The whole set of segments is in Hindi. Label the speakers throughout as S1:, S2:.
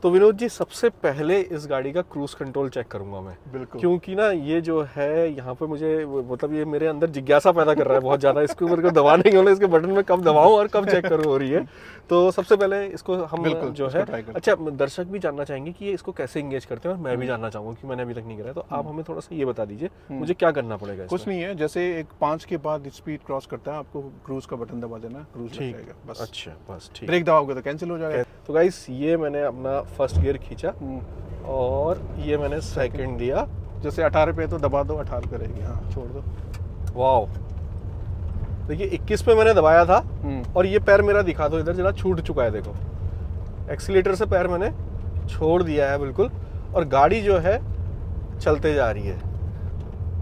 S1: तो विनोद जी, सबसे पहले इस गाड़ी का क्रूज कंट्रोल चेक करूंगा मैं,
S2: बिल्कुल।
S1: क्योंकि ना ये जो है यहाँ पे मुझे मतलब ये मेरे अंदर जिज्ञासा पैदा कर रहा है बहुत ज़्यादा। इसके ऊपर को दबाने के वाले इसके बटन में कब दबाऊं और कब चेक करूं हो रही है। तो सबसे पहले इसको हम
S2: बिल्कुल,
S1: जो
S2: इसको
S1: है,
S2: ट्राई करते
S1: अच्छा दर्शक भी जानना चाहेंगे कि ये इसको कैसे एंगेज करते हैं, और मैं भी जानना चाहूँगा कि मैंने अभी तक नहीं करा है। तो आप हमें थोड़ा सा ये बता दीजिए मुझे क्या करना पड़ेगा
S2: कुछ
S1: इसमें?
S2: नहीं है, जैसे एक 5 के बाद स्पीड क्रॉस करता है, आपको क्रूज का बटन दबा देना है, क्रूज लग
S1: ठीक,
S2: जाएगा बस।
S1: अच्छा बस ठीक।
S2: ब्रेक दबाओगे तो कैंसिल हो जाएगा।
S1: तो गाइस, ये मैंने अपना फर्स्ट गियर खींचा और ये मैंने सेकंड दिया।
S2: जैसे 18 पे तो दबा दो, 18 करेगी, हाँ छोड़ दो।
S1: वाओ, देखिए 21 पे मैंने दबाया था और ये पैर मेरा दिखा दो इधर जरा, छूट चुका है देखो। एक्सीलेटर से पैर मैंने छोड़ दिया है बिल्कुल, और गाड़ी जो है चलते जा रही है।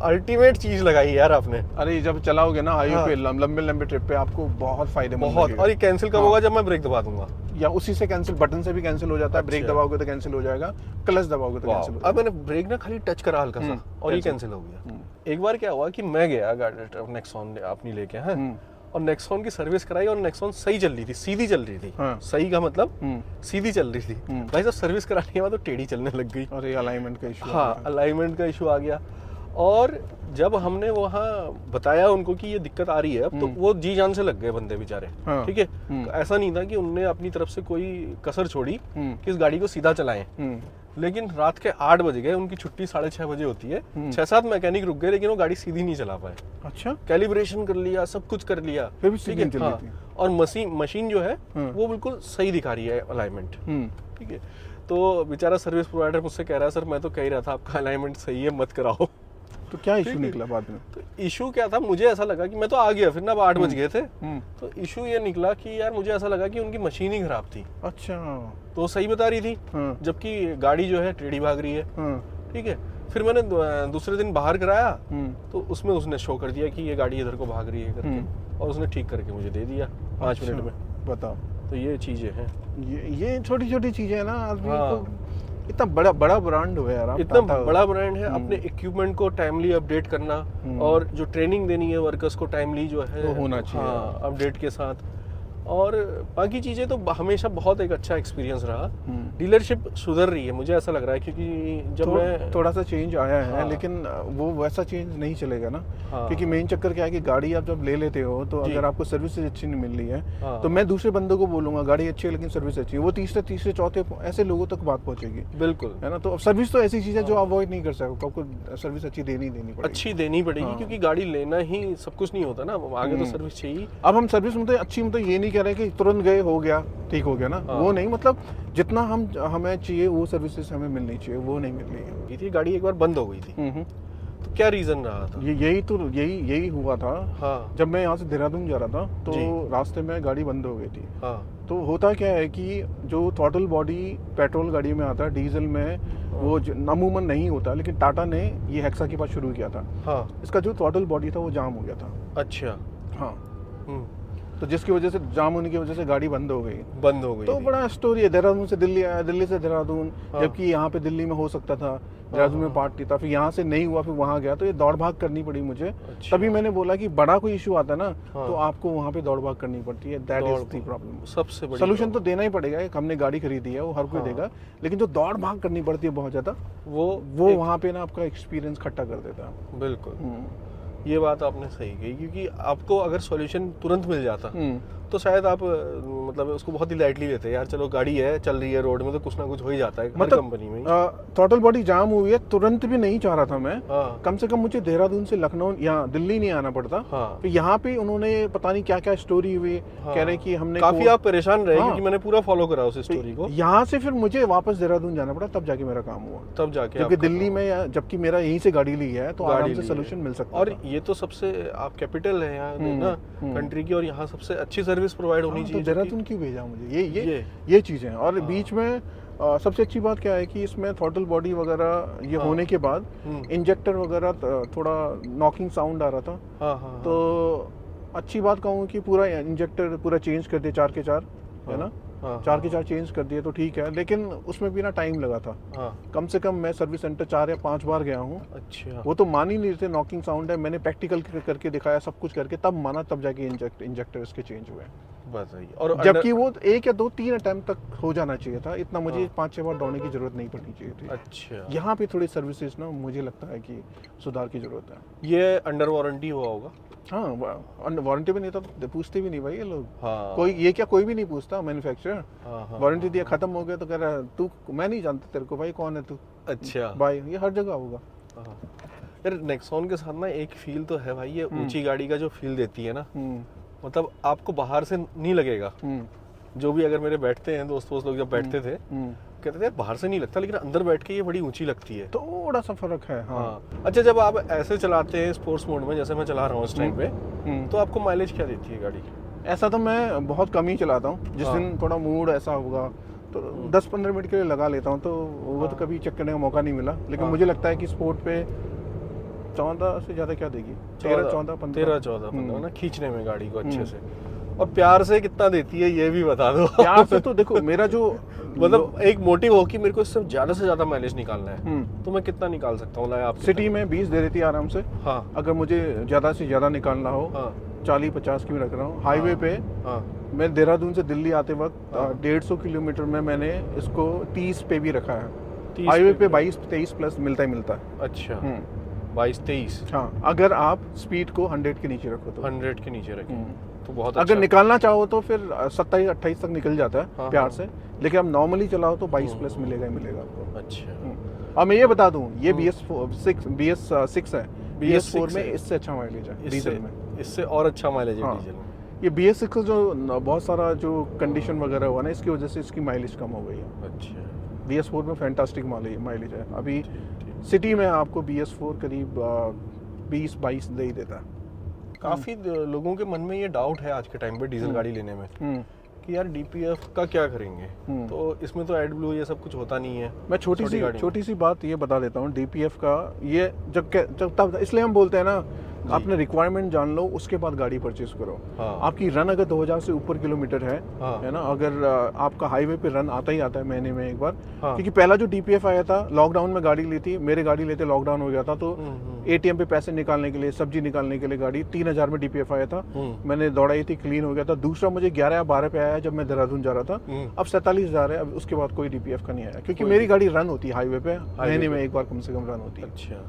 S1: अल्टीमेट चीज लगाई यार आपने।
S2: अरे जब चलाओगे ना हाईवे
S1: हाँ।
S2: पे लंबे लंबे ट्रिप पे, आपको बहुत फायदेमंद
S1: बहुत।
S2: लगेगा।
S1: और ये कैंसिल कब
S2: हाँ।
S1: होगा? जब मैं ब्रेक दबा दूंगा।
S2: या उसी से कैंसिल, बटन से भी कैंसिल हो जाता है। ब्रेक
S1: अच्छा।
S2: दबाओगे तो कैंसिल हो जाएगा, क्लच दबाओगे तो कैंसिल हो
S1: अब मैंने ब्रेक ना खाली टच करा हल्का सा और ये
S2: cancel।
S1: कैंसिल हो गया। एक बार क्या हुआ कि मैं गया गाड़ी नेक्सॉन अपनी लेके, हैं, और नेक्सॉन की सर्विस कराई और नेक्सॉन सही चल रही थी, सीधी चल रही थी।
S2: हाँ।
S1: सही का मतलब सीधी चल रही थी। भाई साहब सर्विस कराने के बाद तो टेढ़ी चलने लग गई।
S2: अरे अलाइनमेंट का इशू।
S1: हाँ, अलाइनमेंट का इशू आ गया। और जब हमने वहाँ बताया उनको कि ये दिक्कत आ रही है अब, तो वो जी जान से लग गए बंदे बेचारे।
S2: हाँ।
S1: ठीक है, ऐसा नहीं था कि उनने अपनी तरफ से कोई कसर छोड़ी कि इस गाड़ी को सीधा चलाएं। लेकिन रात के 8 बज गए, उनकी छुट्टी 6:30 बजे होती है। 6-7 मैकेनिक रुक गए, लेकिन वो गाड़ी सीधी नहीं चला पाए।
S2: अच्छा,
S1: कैलिब्रेशन कर लिया, सब कुछ कर लिया,
S2: फिर भी सीधी
S1: ठीक है?
S2: चल रही थी।
S1: और मशीन जो है वो बिल्कुल सही दिखा रही है अलाइनमेंट। ठीक है, तो बेचारा सर्विस प्रोवाइडर मुझसे कह रहा है, सर मैं तो कह ही रहा था आपका अलाइनमेंट सही है, मत कराओ।
S2: तो क्या इशू
S1: ठीक है।
S2: निकला बाद में?
S1: तो इशू क्या था, मुझे ऐसा लगा कि मैं तो आ गया फिर ना, अब 8 बज गए थे। तो इशू ये निकला कि यार मुझे ऐसा लगा कि उनकी मशीन ही खराब थी।
S2: अच्छा।
S1: तो वो सही बता रही थी,
S2: हाँ।
S1: जबकि गाड़ी जो है टेढ़ी भाग रही है।
S2: हाँ।
S1: ठीक है, फिर मैंने दूसरे दिन बाहर कराया तो उसमें उसने शो कर दिया कि ये गाड़ी इधर को भाग रही है करके, और उसने ठीक करके मुझे दे दिया 5 मिनट में।
S2: बताओ,
S1: तो ये चीजें हैं,
S2: ये छोटी छोटी चीजें है ना आदमी
S1: हाँ।
S2: को। इतना बड़ा बड़ा ब्रांड हुआ यार, आप
S1: इतना
S2: टाटा।
S1: बड़ा ब्रांड है। अपने इक्विपमेंट को टाइमली अपडेट करना और जो ट्रेनिंग देनी है वर्कर्स को टाइमली जो है
S2: वो होना चाहिए।
S1: हाँ, अपडेट के साथ। और बाकी चीज़ें तो हमेशा बहुत एक अच्छा एक्सपीरियंस रहा। डीलरशिप सुधर रही है, मुझे ऐसा लग रहा है, क्योंकि जब मैं
S2: थोड़ा सा चेंज आया है।
S1: हाँ।
S2: लेकिन वो वैसा चेंज नहीं चलेगा ना।
S1: हाँ।
S2: क्योंकि मेन चक्कर क्या है कि गाड़ी आप जब ले लेते हो तो
S1: जी।
S2: अगर आपको सर्विस अच्छी नहीं मिल रही है
S1: हाँ।
S2: तो मैं दूसरे बंदों को बोलूंगा गाड़ी अच्छी है लेकिन सर्विस अच्छी है, वो तीसरे चौथे ऐसे लोगों तक बात पहुंचेगी,
S1: बिल्कुल
S2: है ना। तो अब सर्विस तो ऐसी चीज है जो अवॉइड नहीं कर सकते, आपको सर्विस अच्छी देनी पड़ेगी।
S1: अच्छी देनी पड़ेगी।
S2: हाँ।
S1: क्योंकि गाड़ी लेना ही सब कुछ नहीं होता ना, आगे तो सर्विस चाहिए।
S2: अब हम सर्विस मतलब अच्छी, मतलब ये नहीं कह रहे कि तुरंत गए हो गया ठीक हो गया ना।
S1: हाँ।
S2: वो नहीं, मतलब जितना हमें चाहिए वो सर्विसेज हमें मिलनी चाहिए, वो नहीं मिल रही है।
S1: ये थी गाड़ी एक बार बंद हो गई थी, तो क्या रीजन रहा था?
S2: यही हुआ था।
S1: हाँ।
S2: जब मैं यहाँ से देहरादून जा रहा था तो
S1: जी।
S2: रास्ते में गाड़ी बंद हो गई थी।
S1: हाँ।
S2: तो होता क्या है कि जो थ्रॉटल बॉडी पेट्रोल गाड़ी में आता है, डीजल में वो अमूमन नहीं होता, लेकिन टाटा ने ये हेक्सा के पास शुरू किया था।
S1: हाँ।
S2: इसका जो थ्रॉटल बॉडी था वो जाम हो गया था।
S1: अच्छा।
S2: हाँ।
S1: हम्म,
S2: तो जिसकी वजह से, जाम होने की वजह से गाड़ी बंद हो गई।
S1: बंद हो गई
S2: तो
S1: थी।
S2: बड़ा स्टोरी है, देहरादून से दिल्ली आया, दिल्ली से देहरादून,
S1: हाँ।
S2: जबकि यहाँ पे दिल्ली में हो सकता था, देहरादून में पार्टी था, फिर यहाँ से नहीं हुआ, फिर वहाँ गया, तो ये दौड़ भाग करनी पड़ी मुझे।
S1: अच्छा।
S2: तभी मैंने बोला कि बड़ा कोई इशू आता है ना
S1: हाँ।
S2: तो आपको वहाँ पे दौड़ भाग करनी पड़ती है। That is the problem.
S1: सबसे बड़ी
S2: सोल्यूशन तो देना ही पड़ेगा, एक हमने गाड़ी खरीदी है वो हर कोई
S1: हाँ।
S2: देगा, लेकिन जो दौड़ भाग करनी पड़ती है बहुत ज्यादा,
S1: वो
S2: वहाँ पे ना आपका एक्सपीरियंस खट्टा कर देता है।
S1: बिल्कुल, ये बात आपने सही कही। क्योंकि आपको अगर सॉल्यूशन तुरंत मिल जाता तो शायद आप मतलब उसको बहुत ही लाइटली लेते हैं, यार चलो गाड़ी है चल रही है रोड में तो कुछ ना कुछ हो ही जाता है,
S2: मतलब
S1: कंपनी में।
S2: थ्रॉटल बॉडी जाम हुई है, तुरंत भी नहीं चाह रहा था मैं।
S1: हाँ।
S2: कम से कम मुझे देहरादून से लखनऊ या दिल्ली नहीं आना पड़ता।
S1: हाँ।
S2: तो यहाँ पे उन्होंने पता नहीं क्या क्या स्टोरी हुई।
S1: हाँ।
S2: कह रहे कि हमने
S1: काफी आप परेशान रहे।
S2: हाँ।
S1: क्योंकि मैंने पूरा फॉलो करा उस स्टोरी को।
S2: यहाँ से फिर मुझे वापस देहरादून जाना पड़ा, तब जाके मेरा काम हुआ।
S1: तब जाके
S2: क्योंकि
S1: आपका
S2: दिल्ली में जबकि मेरा यहीं से गाड़ी ली है तो
S1: गाड़ी
S2: आराम से
S1: ली
S2: सोल्यूशन
S1: है।
S2: मिल सकता
S1: और
S2: था।
S1: ये तो सबसे आप कैपिटल है यहाँ ना कंट्री की, और यहाँ सबसे अच्छी सर्विस प्रोवाइड होनी
S2: तो
S1: चाहिए।
S2: देहरादून क्यों भेजा मुझे, ये चीजें हैं। और बीच में सबसे अच्छी बात क्या है कि इसमें थ्रॉटल बॉडी वगैरह ये होने के बाद इंजेक्टर वगैरह थोड़ा नॉकिंग साउंड आ रहा था।
S1: हाँ।
S2: तो अच्छी बात कहूँ कि पूरा इंजेक्टर पूरा चेंज कर दिया, 4 के 4 है ना। 4 के 4 चेंज कर दिए तो ठीक है, लेकिन उसमें भी ना टाइम लगा था। कम से कम मैं सर्विस सेंटर 4 या 5 बार गया हूँ।
S1: अच्छा।
S2: वो तो मान ही नहीं रहे थे नॉकिंग साउंड है, मैंने प्रैक्टिकल करके दिखाया, सब कुछ करके तब माना, तब जाके इंजेक्टर इसके चेंज हुए।
S1: बताइए। और
S2: जबकि वो 1 या 2 3 अटेम्प्ट तक हो जाना चाहिए था, इतना मुझे 5-6 बार दौड़ने की जरूरत नहीं पड़नी चाहिए थी।
S1: अच्छा,
S2: यहाँ पे थोड़ी सर्विसेज ना मुझे लगता है कि सुधार की जरूरत है।
S1: ये अंडर वारंटी हुआ होगा?
S2: हाँ, वारंटी भी नहीं था तो पूछते भी नहीं भाई ये लोग।
S1: हाँ,
S2: कोई ये क्या कोई भी नहीं पूछता मैन्युफैक्चरर।
S1: हाँ,
S2: वारंटी दिया खत्म हो गया तो कह रहा है तू, मैं नहीं जानता तेरे को भाई, कौन है तू?
S1: अच्छा
S2: भाई ये हर जगह होगा।
S1: हाँ। यार नेक्सॉन के साथ ना एक फील तो है भाई, ये ऊंची गाड़ी का जो फील देती है ना, मतलब आपको बाहर से नहीं लगेगा। जो भी अगर मेरे बैठते हैं दोस्त लोग जब बैठते थे कहते थे बाहर से नहीं लगता, लेकिन अंदर बैठ के ये बड़ी ऊंची लगती है।
S2: थोड़ा सा फर्क है। हाँ।
S1: अच्छा, जब आप ऐसे चलाते हैं स्पोर्ट्स मोड में जैसे मैं चला रहा हूँ इस टाइम पे, तो आपको माइलेज क्या देती है गाड़ी?
S2: ऐसा तो मैं बहुत कम ही चलाता हूँ। जिस दिन थोड़ा मूड ऐसा होगा तो 10-15 मिनट के लिए लगा लेता हूँ, तो वो तो कभी चेक करने का मौका नहीं मिला। लेकिन मुझे लगता है कि स्पोर्ट पे 14 से ज्यादा क्या देगी,
S1: 13-14 ना, खींचने में गाड़ी को अच्छे से। और प्यार से कितना देती है ये भी बता दो।
S2: प्यार से तो देखो मेरा जो
S1: मतलब एक मोटिव हो कि मेरे को इससे ज्यादा से ज्यादा माइलेज निकालना है, तो मैं कितना निकाल सकता हूँ? आप
S2: सिटी में 20 दे देती है आराम से।
S1: हाँ।
S2: अगर मुझे ज्यादा से ज्यादा निकालना हो 40-50 की भी रख रहा हूँ। हाईवे पे मैं देहरादून से दिल्ली आते वक्त 150 किलोमीटर में मैंने इसको 30 पे भी रखा है। हाईवे पे 22-23 प्लस मिलता ही मिलता है।
S1: अच्छा, 22-23।
S2: हाँ, अगर आप स्पीड को 100 के नीचे रखो तो
S1: 100 के नीचे रखें तो बहुत
S2: अगर निकालना चाहो तो फिर 27-28 तक निकल जाता है प्यार से। लेकिन अब नॉर्मली चलाओ तो 22 प्लस मिलेगा ही मिलेगा आपको।
S1: अच्छा।
S2: और मैं ये बता दूं, ये BS6 है। BS4 में इससे अच्छा माइलेज है डीजल में।
S1: इससे और अच्छा माइलेज है डीजल में।
S2: ये BS6 जो बहुत सारा जो कंडीशन वगैरह हुआ ना, इसकी वजह से इसकी माइलेज कम हो गई है।
S1: अच्छा।
S2: BS4 में फैंटास्टिक माइलेज है। अभी सिटी में आपको BS4 करीब 20-22 दे ही देता है।
S1: काफी लोगों के मन में ये डाउट है आज के टाइम पे डीजल गाड़ी लेने में कि यार DPF का क्या करेंगे, तो इसमें तो एडब्लू ये सब कुछ होता नहीं है।
S2: मैं छोटी सी बात ये बता देता हूँ। DPF का ये जब इसलिए हम बोलते हैं ना, अपने रिक्वायरमेंट जान लो, उसके बाद गाड़ी परचेज करो। आपकी रन अगर 2000 से ऊपर किलोमीटर है ना, अगर आपका हाईवे पे रन आता ही आता है महीने में एक बार, क्योंकि पहला जो DPF आया था लॉकडाउन में गाड़ी ली थी, मेरे गाड़ी लेते लॉकडाउन हो गया था, तो ATM पे पैसे निकालने के लिए, सब्जी निकालने के लिए गाड़ी 3000 में DPF आया था। मैंने दौड़ाई थी, क्लीन हो गया था। दूसरा मुझे 11 या 12 पे आया जब मैं देहरादून जा रहा था। अब 47,000 है। अब उसके बाद कोई DPF का नहीं आया, क्योंकि मेरी गाड़ी रन होती है हाईवे पे, महीने में एक बार कम से कम रन होती है।
S1: अच्छा।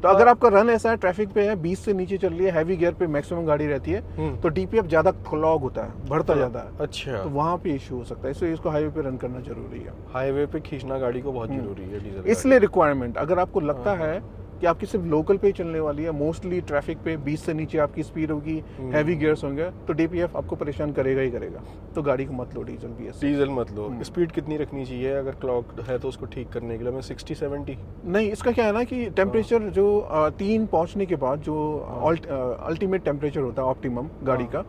S2: तो अगर आपका रन ऐसा है, ट्रैफिक पे है, 20 से नीचे चल रही है, हैवी गियर पे मैक्सिमम गाड़ी रहती है, तो DPF ज्यादा क्लॉग होता है, बढ़ता जाता है।
S1: अच्छा।
S2: तो वहाँ पे इशू हो सकता है, इसलिए इसको हाईवे पे रन करना जरूरी है।
S1: हाईवे पे खींचना गाड़ी को बहुत जरूरी है डीजल।
S2: इसलिए रिक्वायरमेंट, अगर आपको लगता है कि आपकी सिर्फ लोकल पे चलने वाली है, मोस्टली ट्रैफिक पे 20 से नीचे आपकी स्पीड होगी, हैवी गियर्स होंगे, तो DPF आपको परेशान करेगा ही करेगा। तो गाड़ी को मत लो डीजल
S1: मत लो। स्पीड कितनी रखनी चाहिए अगर क्लॉक है तो उसको ठीक करने के लिए? मैं 60-70
S2: नहीं। इसका क्या है ना कि टेम्परेचर जो 3 पहुंचने के बाद जो अल्टीमेट टेम्परेचर होता है ऑप्टिमम गाड़ी का,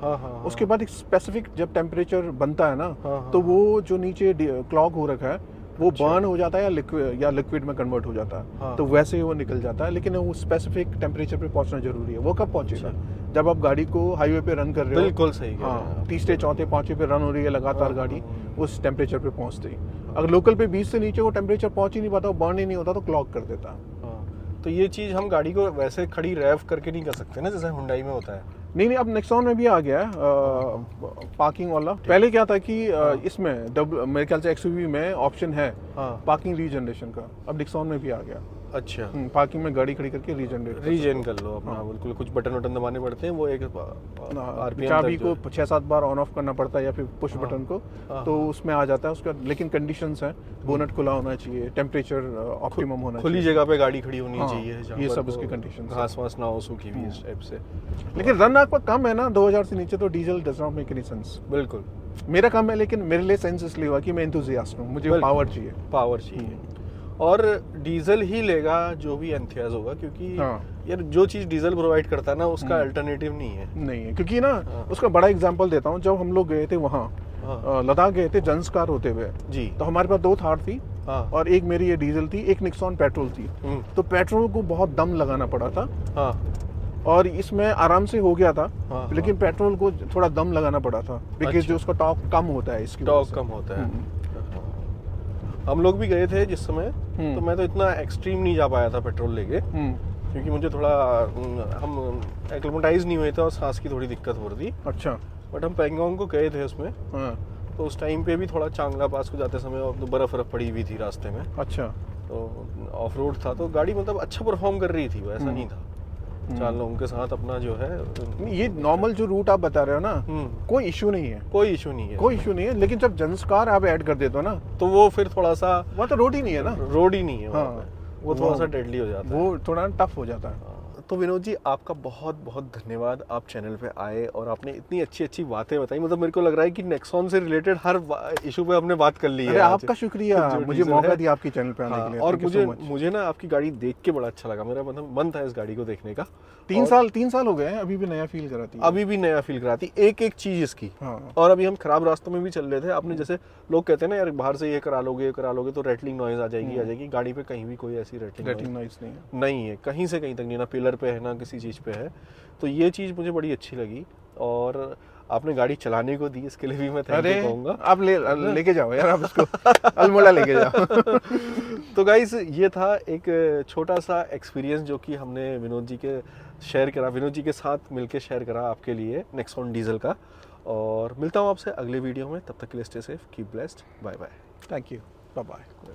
S2: उसके बाद एक स्पेसिफिक जब टेम्परेचर बनता है ना, तो वो जो नीचे क्लॉक हो रखा है वो बर्न हो जाता है या लिक्विड में कन्वर्ट हो जाता है। तो वैसे ही वो निकल जाता है। लेकिन वो स्पेसिफिक टेम्परेचर पे पहुंचना जरूरी है। वो कब पहुंचेगा? जब आप गाड़ी को हाईवे पे रन कर रहे हो।
S1: बिल्कुल सही।
S2: हाँ, तीसरे चौथे पांचवे पे रन हो रही है लगातार गाड़ी, उस टेम्परेचर पे पहुंचते ही। अगर लोकल पे 20 से नीचे वो टेम्परेचर पहुंच ही नहीं पाता, बर्न ही नहीं होता, तो क्लॉक कर देता।
S1: तो ये चीज हम गाड़ी को वैसे खड़ी रैव करके नहीं कर सकते ना, जैसे हुंडई में होता है।
S2: नहीं, अब नेक्सॉन में भी आ गया है पार्किंग वाला। पहले क्या था कि इसमें मेरे ख्याल से XUV में ऑप्शन है पार्किंग रीजनरेशन का, अब नेक्सॉन में भी आ गया।
S1: अच्छा।
S2: पार्किंग में गाड़ी खड़ी करके रीजन
S1: कर लो अपना। बिल्कुल, कुछ बटन दबाने पड़ते हैं, वो एक
S2: चाबी को 6-7 बार ऑन ऑफ करना पड़ता है, या फिर पुश बटन को, तो उसमें आ जाता है उसका। लेकिन कंडीशंस हैं, बोनट खुला होना चाहिए, टेम्परेचर ऑप्टिमम होना चाहिए,
S1: खुली जगह पे गाड़ी खड़ी होनी चाहिए,
S2: ये सब उसकी कंडीशंस।
S1: घास वास ना हो, सूखी भी इस टाइप से।
S2: लेकिन रन आपका कम है ना 2000 से नीचे, तो diesel does not make any sense.
S1: बिल्कुल
S2: मेरा कम है, लेकिन मेरे लिए सेंस इसलिए हुआ कि मैं एंथुसियास्ट हूँ, मुझे पावर चाहिए।
S1: और डीजल ही लेगा जो भी एंथियाज होगा, क्योंकि यार जो चीज डीजल प्रोवाइड करता है ना, उसका अल्टरनेटिव नहीं है।
S2: क्योंकि ना उसका बड़ा एग्जांपल देता हूँ। जब हम लोग गए थे वहाँ लद्दाख गए थे जंस्कार होते हुए जी, तो हमारे पास 2 थार थी और एक मेरी ये डीजल थी, एक निक्सॉन पेट्रोल थी। तो पेट्रोल को बहुत दम लगाना पड़ा था और इसमें आराम से हो गया था। लेकिन पेट्रोल को थोड़ा दम लगाना पड़ा था, बिकॉज जो उसका टॉर्क कम होता है, इसकी
S1: टॉर्क कम होता है। हम लोग भी गए थे जिस समय, तो मैं तो इतना एक्सट्रीम नहीं जा पाया था पेट्रोल लेके, क्योंकि मुझे थोड़ा हम एक्लिमेटाइज नहीं हुए थे और सांस की थोड़ी दिक्कत हो रही थी।
S2: अच्छा।
S1: बट हम पैंगोंग को गए थे उसमें,
S2: हाँ।
S1: तो उस टाइम पे भी थोड़ा चांगला पास को जाते समय और बर्फ पड़ी हुई थी रास्ते में,
S2: अच्छा।
S1: तो ऑफ रोड था, तो गाड़ी मतलब अच्छा परफॉर्म कर रही थी, वो ऐसा नहीं था। 4 लोगों के साथ अपना जो है,
S2: ये नॉर्मल जो रूट आप बता रहे हो ना, कोई इशू नहीं है,
S1: कोई इशू नहीं है,
S2: कोई इशू नहीं है। लेकिन जब जंस्कार आप ऐड कर देते हो ना,
S1: तो वो फिर थोड़ा सा,
S2: वहाँ तो रोड ही नहीं है ना,
S1: रोड ही नहीं है वहाँ
S2: हाँ,
S1: पे, वो थोड़ा सा डेडली हो जाता है,
S2: वो थोड़ा टफ हो जाता है।
S1: तो विनोद जी, आपका बहुत बहुत धन्यवाद, आप चैनल पे आए और आपने इतनी अच्छी अच्छी बातें बताई। मतलब मेरे को लग रहा है कि नेक्सॉन से रिलेटेड हर इशू पे हमने बात कर ली है।
S2: अरे आपका शुक्रिया, मुझे मौका दिया आपकी चैनल पे आने
S1: हाँ,
S2: के लिए।
S1: और मुझे ना आपकी गाड़ी देख के बड़ा अच्छा लगा, मेरा मतलब मन था इस गाड़ी को देखने का।
S2: 3 साल हो गए हैं, अभी भी नया फील कराती है,
S1: अभी भी नया फील कराती एक एक चीज इसकी।
S2: हाँ।
S1: और अभी हम खराब रास्तों में भी चल रहे थे, आपने जैसे लोग कहते हैं ना यार बाहर से ये करा लोगे तो रेटलिंग नॉइज आ जाएगी, गाड़ी पे कहीं भी कोई ऐसी रेटलिंग
S2: नॉइज नहीं है,
S1: नहीं है, कहीं से कहीं तक नहीं, ना पिलर पे है ना किसी चीज़ पे है। तो ये चीज़ मुझे बड़ी अच्छी लगी, और आपने गाड़ी चलाने को दी, इसके लिए भी मैं थैंक यू कहूँगा।
S2: आप लेके जाओ यार, आप इसको अल्मोड़ा लेके जाओ।
S1: तो गाइस, ये था एक छोटा सा एक्सपीरियंस जो कि हमने विनोद जी के साथ मिलके शेयर करा आपके लिए नेक्सॉन डीजल का। और मिलता हूँ आपसे अगले वीडियो में, तब तक के लिए stay safe, keep blessed, bye bye.
S2: Thank you, bye bye.